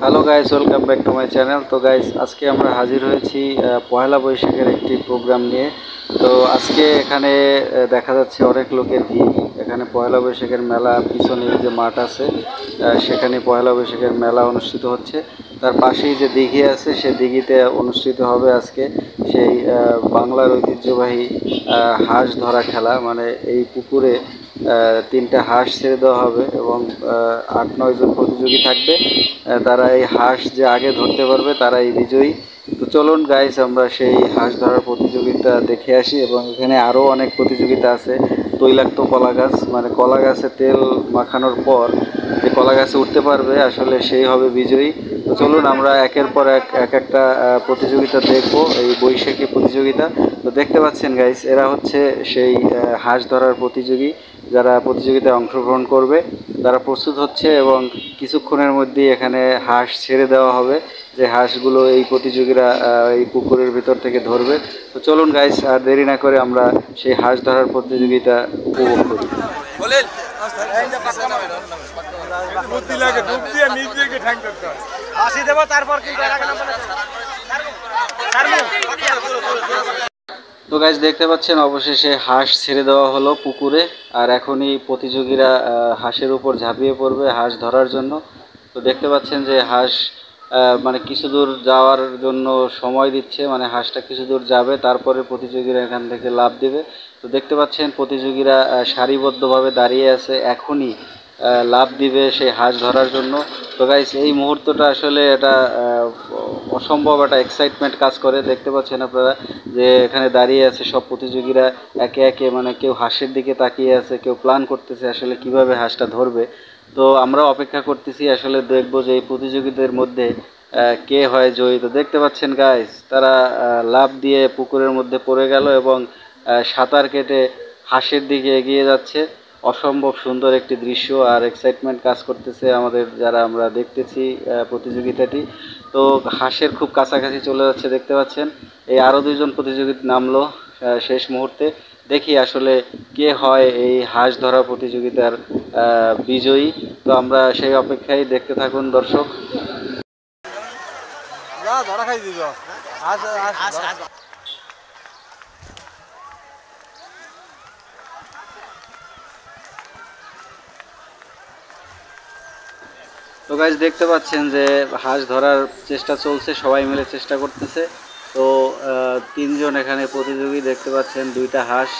Hello guys, welcome back to my channel. তো guys, আজকে আমরা হাজির হয়েছি পয়লা বৈশাখের একটি প্রোগ্রাম নিয়ে। তো আজকে এখানে দেখা যাচ্ছে অনেক লোকের ভিড়। এখানে পয়লা বৈশাখের মেলা, পিছনে যে মাঠ আছে সেখানে পয়লা বৈশাখের মেলা অনুষ্ঠিত হচ্ছে। তার পাশেই যে দিঘি আছে সে দিঘিতে অনুষ্ঠিত হবে আজকে সেই বাংলার ঐতিহ্যবাহী হাঁস ধরা খেলা। মানে এই পুকুরে তিনটা হাঁস ছেড়ে দেওয়া হবে এবং 8-9 জন প্রতিযোগী থাকবে। তারা এই হাঁস যে আগে ধরতে পারবে তারাই বিজয়ী। তো চলুন গাইস, আমরা সেই হাঁস ধরার প্রতিযোগিতা দেখে আসি। এবং এখানে আরও অনেক প্রতিযোগিতা আছে। তৈলাক্ত কলা গাছ, মানে কলা গাছে তেল মাখানোর পর যে কলা গাছে উঠতে পারবে আসলে সেই হবে বিজয়ী। তো চলুন আমরা একের পর এক একটা প্রতিযোগিতা দেখব, এই বৈশাখী প্রতিযোগিতা। তো দেখতে পাচ্ছেন গাইস, এরা হচ্ছে সেই হাঁস ধরার প্রতিযোগী যারা প্রতিযোগিতায় অংশগ্রহণ করবে। তারা প্রস্তুত হচ্ছে এবং কিছুক্ষণের মধ্যেই এখানে হাঁস ছেড়ে দেওয়া হবে, যে হাঁসগুলো এই প্রতিযোগীরা এই পুকুরের ভিতর থেকে ধরবে। তো চলুন গাইস, আর দেরি না করে আমরা সেই হাঁস ধরার প্রতিযোগিতা উপভোগ করি। তো গাইস, দেখতে পাচ্ছেন অবশেষে হাঁস ছেড়ে দেওয়া হলো পুকুরে। আর এখনই প্রতিযোগীরা হাঁসের উপর ঝাঁপিয়ে পড়বে হাঁস ধরার জন্য। তো দেখতে পাচ্ছেন যে হাঁস মানে কিছু দূর যাওয়ার জন্য সময় দিচ্ছে, মানে হাঁসটা কিছু দূর যাবে তারপরে প্রতিযোগীরা এখান থেকে লাফ দেবে। তো দেখতে পাচ্ছেন প্রতিযোগীরা সারিবদ্ধভাবে দাঁড়িয়ে আছে, এখনই লাফ দিবে সেই হাঁস ধরার জন্য। তো গাইস, এই মুহূর্তটা আসলে এটা অসম্ভব একটা এক্সাইটমেন্ট কাজ করে। দেখতে পাচ্ছেন আপনারা যে এখানে দাঁড়িয়ে আছে সব প্রতিযোগীরা একে একে, মানে কেউ হাঁসের দিকে তাকিয়ে আছে, কেউ প্ল্যান করতেছে আসলে কিভাবে হাঁসটা ধরবে। তো আমরা অপেক্ষা করতেছি, আসলে দেখবো যে এই প্রতিযোগীদের মধ্যে কে হয় জয়ী। তো দেখতে পাচ্ছেন গাইস, তারা লাফ দিয়ে পুকুরের মধ্যে পড়ে গেল এবং সাঁতার কেটে হাঁসের দিকে এগিয়ে যাচ্ছে। অসম্ভব সুন্দর একটি দৃশ্য আর এক্সাইটমেন্ট কাজ করতেছে আমাদের যারা আমরা দেখতেছি প্রতিযোগিতাটি। তো হাঁসের খুব কাছাকাছি চলে যাচ্ছে, দেখতে পাচ্ছেন। এই আরও দুইজন প্রতিযোগী নামলো শেষ মুহূর্তে। দেখি আসলে কে হয় এই হাঁস ধরা প্রতিযোগিতার বিজয়ী। তো আমরা সেই অপেক্ষায়, দেখতে থাকুন দর্শক। তো গাইজ, দেখতে পাচ্ছেন যে হাঁস ধরার চেষ্টা চলছে, সবাই মিলে চেষ্টা করতেছে। তো তিনজন এখানে প্রতিযোগী, দেখতে পাচ্ছেন দুইটা হাঁস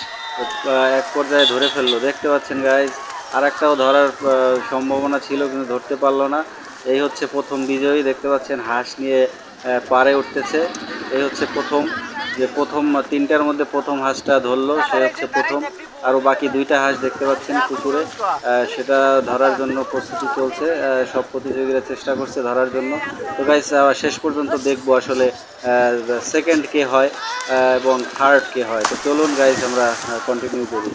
এক পর্যায়ে ধরে ফেললো, দেখতে পাচ্ছেন গাইজ। আর একটাও ধরার সম্ভাবনা ছিল কিন্তু ধরতে পারলো না। এই হচ্ছে প্রথম বিজয়ী, দেখতে পাচ্ছেন হাঁস নিয়ে পাড়ে উঠতেছে। এই হচ্ছে প্রথম, যে প্রথম তিনটার মধ্যে প্রথম হাঁসটা ধরলো সে হচ্ছে প্রথম। আরও বাকি দুইটা হাঁস দেখতে পাচ্ছেন পুকুরে, সেটা ধরার জন্য প্রস্তুতি চলছে। সব প্রতিযোগীরা চেষ্টা করছে ধরার জন্য। তো গাইস, শেষ পর্যন্ত দেখবো আসলে সেকেন্ড কে হয় এবং থার্ড কে হয়। তো চলুন গাইস, আমরা কন্টিনিউ করি।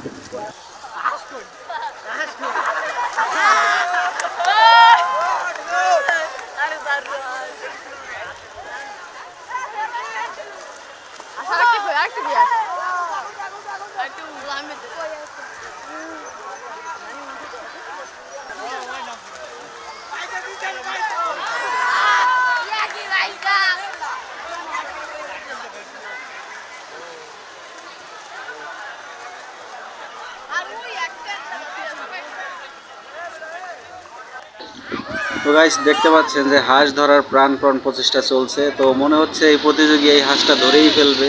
তো গাইস, দেখতে পাচ্ছেন যে হাঁস ধরার প্রাণপণ প্রচেষ্টা চলছে। তো মনে হচ্ছে এই প্রতিযোগী এই হাঁসটা ধরেই ফেলবে,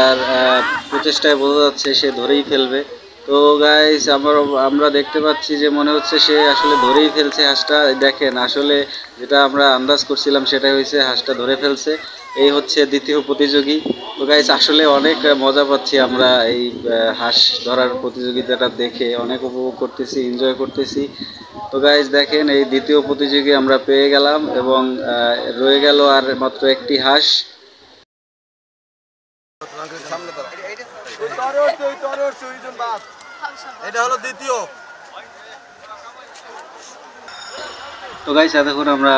আর প্রচেষ্টায় বোঝা যাচ্ছে সে ধরেই ফেলবে। তো গাইস, আমরা দেখতে পাচ্ছি যে মনে হচ্ছে সে আসলে ধরেই ফেলছে হাঁসটা। দেখেন, আসলে যেটা আমরা আন্দাজ করছিলাম সেটাই হয়েছে, হাঁসটা ধরে ফেলছে। এই হচ্ছে দ্বিতীয় প্রতিযোগী। তো গাইস, আসলে অনেক মজা পাচ্ছি আমরা এই হাঁস ধরার প্রতিযোগিতাটা দেখে, অনেক উপভোগ করতেছি, এনজয় করতেছি। তো গাইস, দেখেন এই দ্বিতীয় প্রতিযোগী আমরা পেয়ে গেলাম এবং রয়ে গেল আর মাত্র একটি হাঁস। তো গাইস, এতক্ষণ আমরা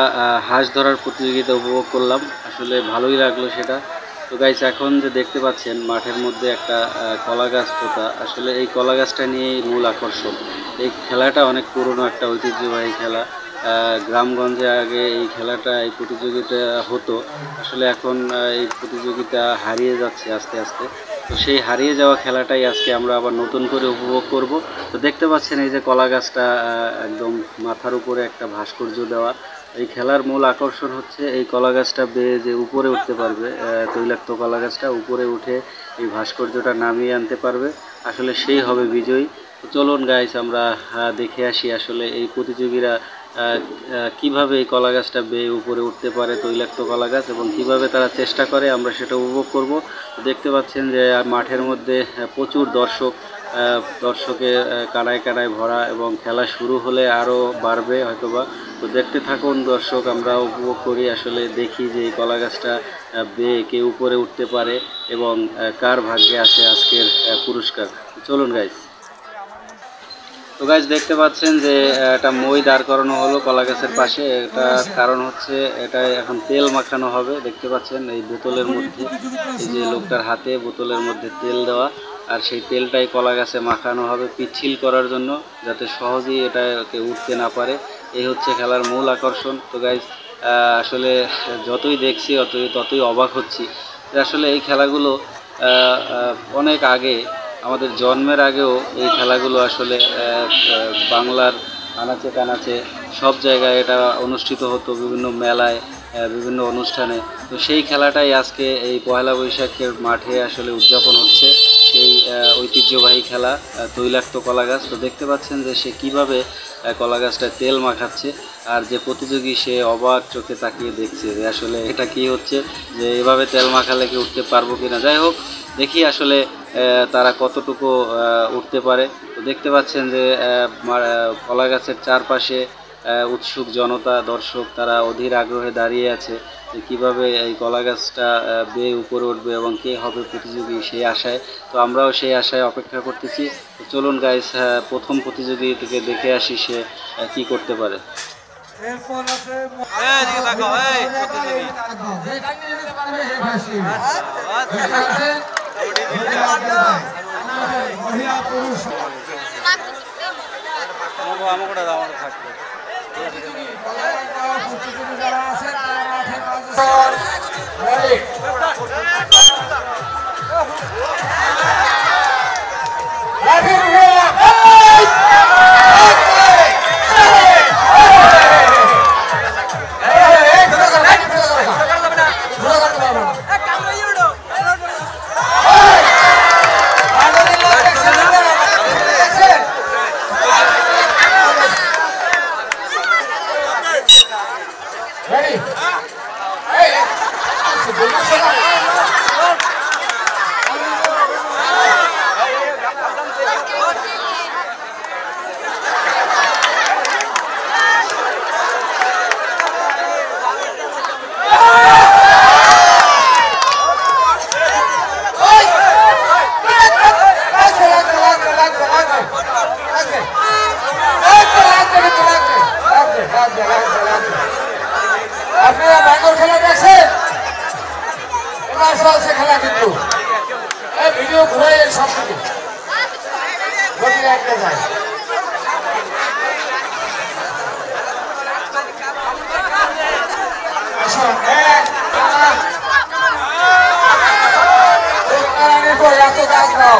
হাঁস ধরার প্রতিযোগিতা উপভোগ করলাম, আসলে ভালোই লাগলো সেটা। তো গাইস, এখন যে দেখতে পাচ্ছেন মাঠের মধ্যে একটা কলা গাছ পোতা, আসলে এই কলা গাছটা নিয়েই মূল আকর্ষণ। এই খেলাটা অনেক পুরনো একটা ঐতিহ্যবাহী খেলা। গ্রামগঞ্জে আগে এই খেলাটা এই প্রতিযোগিতা হতো, আসলে এখন এই প্রতিযোগিতা হারিয়ে যাচ্ছে আস্তে আস্তে। তো সেই হারিয়ে যাওয়া খেলাটাই আজকে আমরা আবার নতুন করে উপভোগ করব। তো দেখতে পাচ্ছেন এই যে কলা গাছটা একদম মাথার উপরে একটা ভাস্কর্য দেওয়া। এই খেলার মূল আকর্ষণ হচ্ছে এই কলা গাছটা বেয়ে যে উপরে উঠতে পারবে, তৈলাক্ত কলা গাছটা উপরে উঠে এই ভাস্কর্যটা নামিয়ে আনতে পারবে, আসলে সেই হবে বিজয়ী। তো চলুন গাইস আমরা দেখে আসি আসলে এই প্রতিযোগীরা কিভাবে এই কলা গাছটা বেয়ে উপরে উঠতে পারে, তৈলাক্ত কলা গাছ, এবং কিভাবে তারা চেষ্টা করে আমরা সেটা উপভোগ করব। দেখতে পাচ্ছেন যে মাঠের মধ্যে প্রচুর দর্শকে কানায় কানায় ভরা, এবং খেলা শুরু হলে আরও বাড়বে হয়তোবা। তো দেখতে থাকুন দর্শক, আমরা উপভোগ করি, আসলে দেখি যে এই কলা গাছটা বেয়ে কে উপরে উঠতে পারে এবং কার ভাগ্যে আছে আজকের পুরস্কার। চলুন গাইস। তো গাইস দেখতে পাচ্ছেন যে একটা মই দাঁড় করানো হলো কলা গাছের পাশে। এটা কারণ হচ্ছে এটা এখন তেল মাখানো হবে। দেখতে পাচ্ছেন এই বোতলের মধ্যে, এই যে লোকটার হাতে বোতলের মধ্যে তেল দেওয়া, আর সেই তেলটাই কলা গাছে মাখানো হবে পিচ্ছিল করার জন্য, যাতে সহজেই এটাকে উঠতে না পারে। এই হচ্ছে খেলার মূল আকর্ষণ। তো গাইস আসলে যতই দেখছি ততই অবাক হচ্ছি যে আসলে এই খেলাগুলো অনেক আগে, আমাদের জন্মের আগেও এই খেলাগুলো আসলে বাংলার আনাচে কানাচে সব জায়গায় এটা অনুষ্ঠিত হতো, বিভিন্ন মেলায়, বিভিন্ন অনুষ্ঠানে। তো সেই খেলাটাই আজকে এই পয়লা বৈশাখের মাঠে আসলে উদযাপন হচ্ছে, সেই ঐতিহ্যবাহী খেলা তৈলাক্ত কলা গাছ। তো দেখতে পাচ্ছেন যে সে কীভাবে কলা গাছটায় তেল মাখাচ্ছে, আর যে প্রতিযোগী সে অবাক চোখে তাকিয়ে দেখছে যে আসলে এটা কি হচ্ছে, যে এভাবে তেল মাখালে কি উঠতে পারবো কিনা। যাই হোক, দেখি আসলে তারা কতটুকু উঠতে পারে। তো দেখতে পাচ্ছেন যে কলা গাছের চারপাশে উৎসুক জনতা, দর্শক, তারা অধীর আগ্রহে দাঁড়িয়ে আছে যে কীভাবে এই কলা গাছটা বেয়ে উপরে উঠবে এবং কে হবে প্রতিযোগী, সেই আশায়। তো আমরাও সেই আশায় অপেক্ষা করতেছি। তো চলুন গাইস, প্রথম প্রতিযোগী থেকে দেখে আসি সে কি করতে পারে। আপনারা ব্যাঙ্গল খেলা দেখছেন? এবার চলছে খেলা, কিন্তু ভিডিও ঘুরে সব কিছু গতি একটা যায়। এত গাছ দাও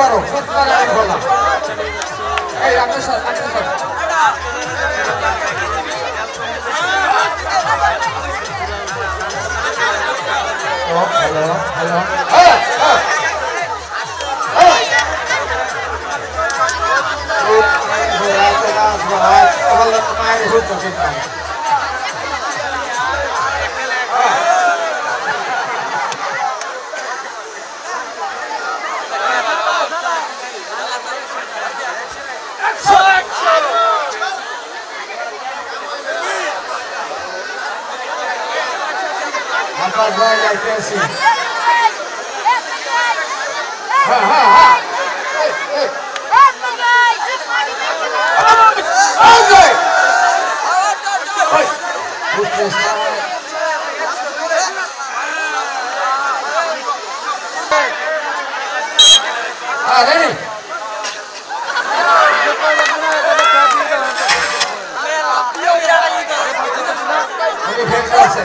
পারো বললাম। এই আপনার hello hello Apa gua yang kasih? Ha ha ha. Ready আছে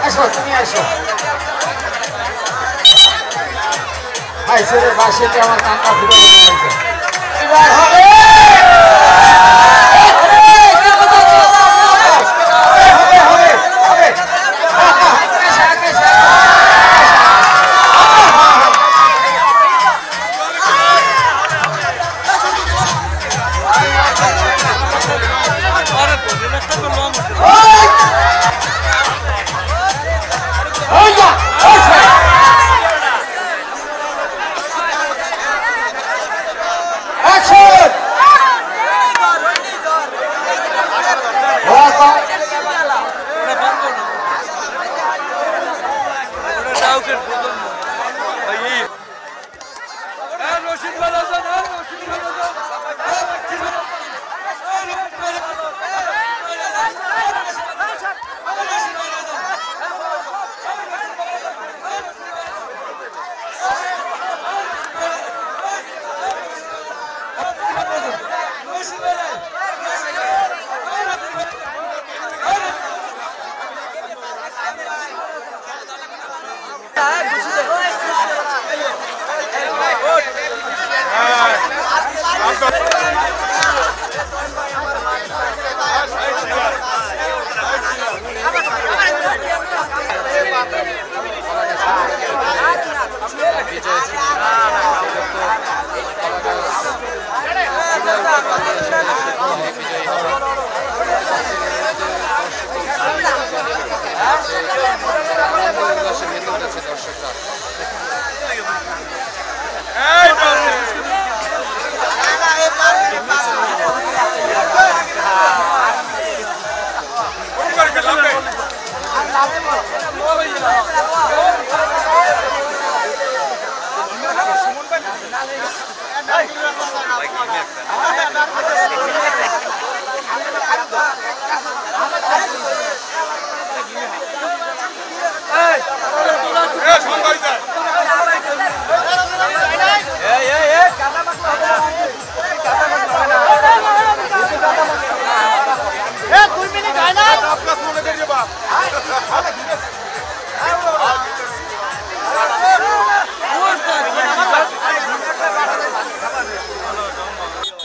আসো তুমি আসো ভাই সেটা বাসিতে আমার কান্না ফুটে গেছে এবার হবে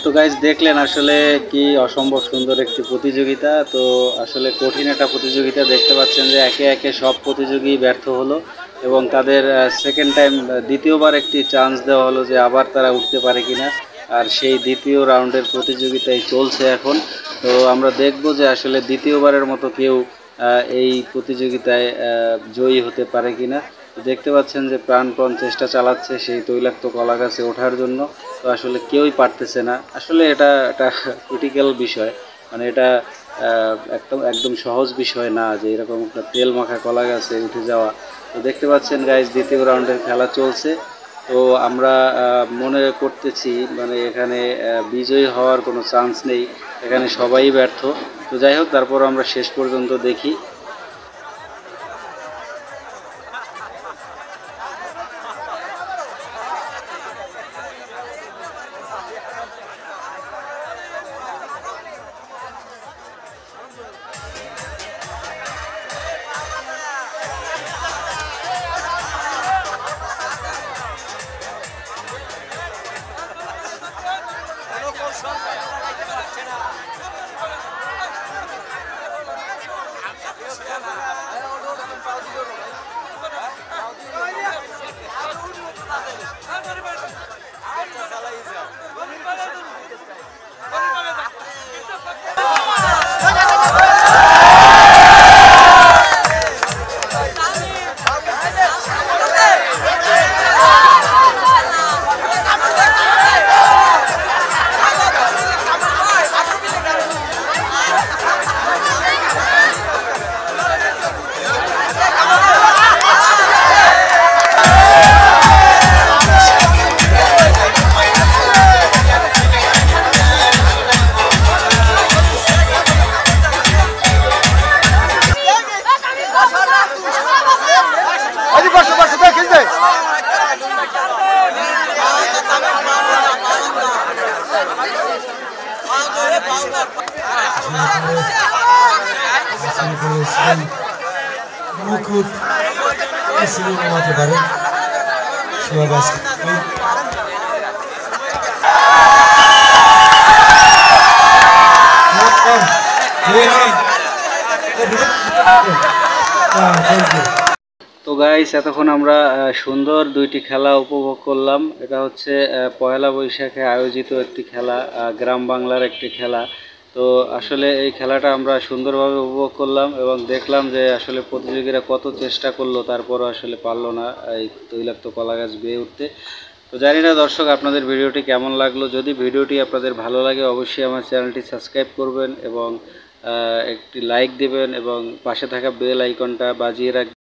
তো গাইজ দেখলেন আসলে কি অসম্ভব সুন্দর একটি প্রতিযোগিতা। তো আসলে কঠিন একটা প্রতিযোগিতা, দেখতে পাচ্ছেন যে একে একে সব প্রতিযোগী ব্যর্থ হলো এবং তাদের সেকেন্ড টাইম দ্বিতীয়বার একটি চান্স দেওয়া হলো যে আবার তারা উঠতে পারে কিনা। আর সেই দ্বিতীয় রাউন্ডের প্রতিযোগিতায় চলছে এখন। তো আমরা দেখব যে আসলে দ্বিতীয়বারের মতো কেউ এই প্রতিযোগিতায় জয়ী হতে পারে কিনা। দেখতে পাচ্ছেন যে প্রাণপণ চেষ্টা চালাচ্ছে সেই তৈলাক্ত কলা গাছে ওঠার জন্য। তো আসলে কেউই পারতেছে না। আসলে এটা একটা ক্রিটিক্যাল বিষয়, মানে এটা একদম সহজ বিষয় না যে এরকম একটা তেল মাখা কলা গাছে উঠে যাওয়া। তো দেখতে পাচ্ছেন গাইজ দ্বিতীয় রাউন্ডের খেলা চলছে। তো আমরা মনে করতেছি মানে এখানে বিজয়ী হওয়ার কোনো চান্স নেই, এখানে সবাই ব্যর্থ। তো যাই হোক, তারপর আমরা শেষ পর্যন্ত দেখি। মুকুট সিনেমা নামাতে পারে শিবাবাস তো গাইস এতক্ষণ আমরা সুন্দর দুইটি খেলা উপভোগ করলাম। এটা হচ্ছে পয়লা বৈশাখে আয়োজিত একটি খেলা, গ্রাম বাংলার একটি খেলা। তো আসলে এই খেলাটা আমরা সুন্দরভাবে উপভোগ করলাম এবং দেখলাম যে আসলে প্রতিযোগীরা কত চেষ্টা করলো, তারপরও আসলে পারলো না এই তৈলাক্ত কলা গাছ বেয়ে উঠতে। তো জানি না দর্শক আপনাদের ভিডিওটি কেমন লাগলো। যদি ভিডিওটি আপনাদের ভালো লাগে অবশ্যই আমার চ্যানেলটি সাবস্ক্রাইব করবেন এবং একটি লাইক দেবেন এবং পাশে থাকা বেল আইকনটা বাজিয়ে রাখবেন।